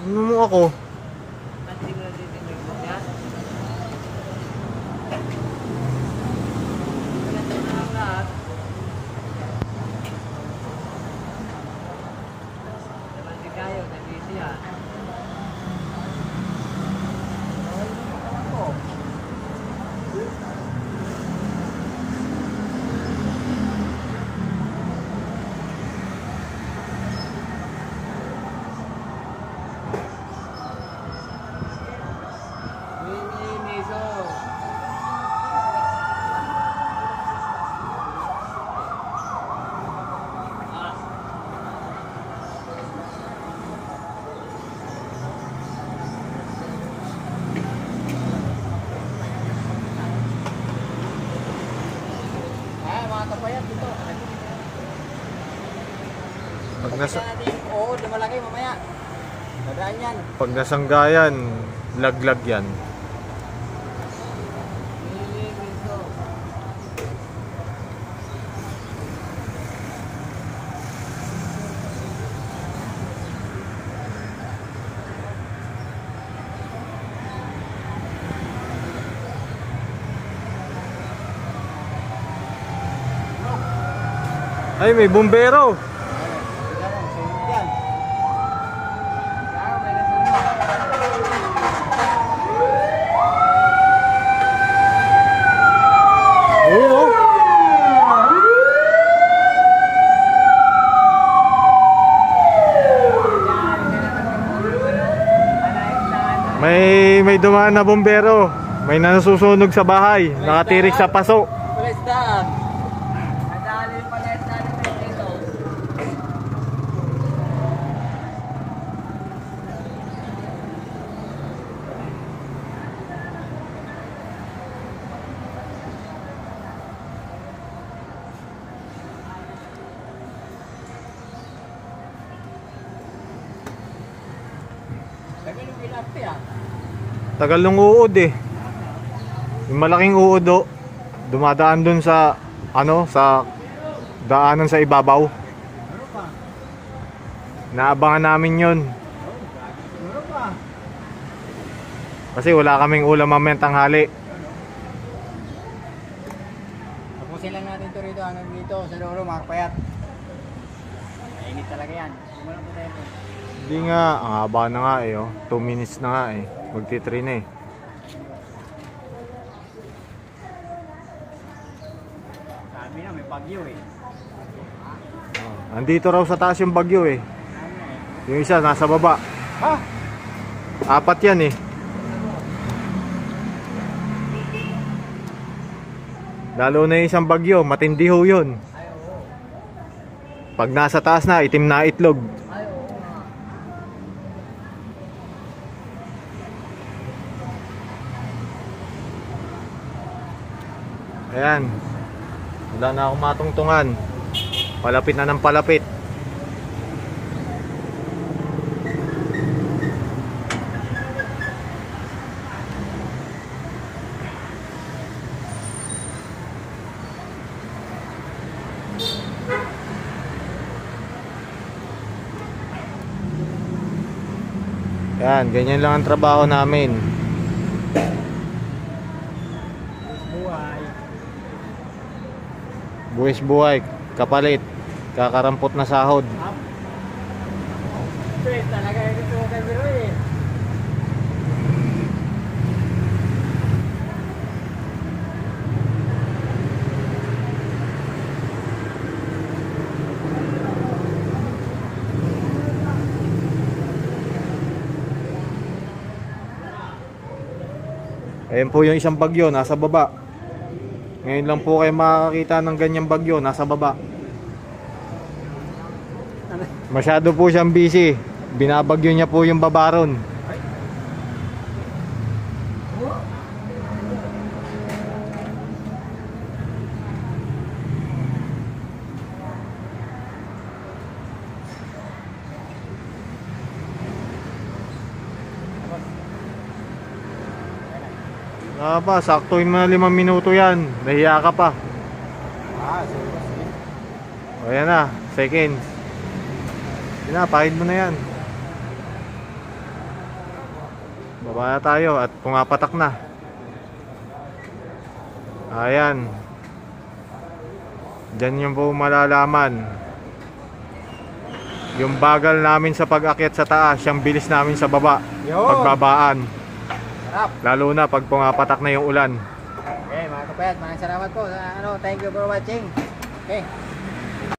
Ano mo ako? Hindi mo natitindig mo yan. Ganito na lang lahat. Naman si Kayo, nandito yan. Kapayat dito. Pag nasa... Oo, lumalaki mamaya. Dadaan yan. Pag nasanggayan, laglag yan. Ay, may bumbero. Ayun oh. May dumaan na bumbero. May nasusunog sa bahay. Nakatirik sa paso. Tagal ng uod eh. Yung malaking uod oh, dumadaan dun sa ano, sa daanan sa ibabaw. Naabangan namin yun. Kasi wala kaming ulam mamaya tanghali. Tapusin lang natin ito rito hanggang dito sa loro mga kapayat. Mainit talaga yan. Walang po tayo. Hindi nga, ang haba na nga eh oh. 2 minutes na nga eh. Magti-3 na eh. Sabi na may bagyo eh. Andito raw sa taas yung bagyo eh. Yung isa nasa baba. Ha? 4 yan eh. Lalo na yung isang bagyo, matindi ho yun. Pag nasa taas na, itim na itlog. Ayan. Wala na akong matungtungan. Palapit na ng palapit. Ayan, ganyan lang ang trabaho namin. Buwis buhay, kapalit, kakarampot na sahod. Talaga ito kay Biro eh. Ayan po yung isang bagyo, nasa baba. Ngayon lang po kayo makakita ng ganyang bagyo, nasa baba. Masyado po siyang busy. Binabagyo niya po yung babaron. Pa, sakto yung mga 5 minuto yan. Nahiya ka pa. O yan na, seconds. Yun na, pahid mo na yan. Baba na tayo at pumapatak na. Ayan. Diyan yung po malalaman yung bagal namin sa pag-akyat sa taas, yung bilis namin sa baba. Yun. Pagbabaan. Sarap. Lalo na pag pumapatak na yung ulan. Okay, mga kapayat, maraming salamat po. Thank you for watching. Okay.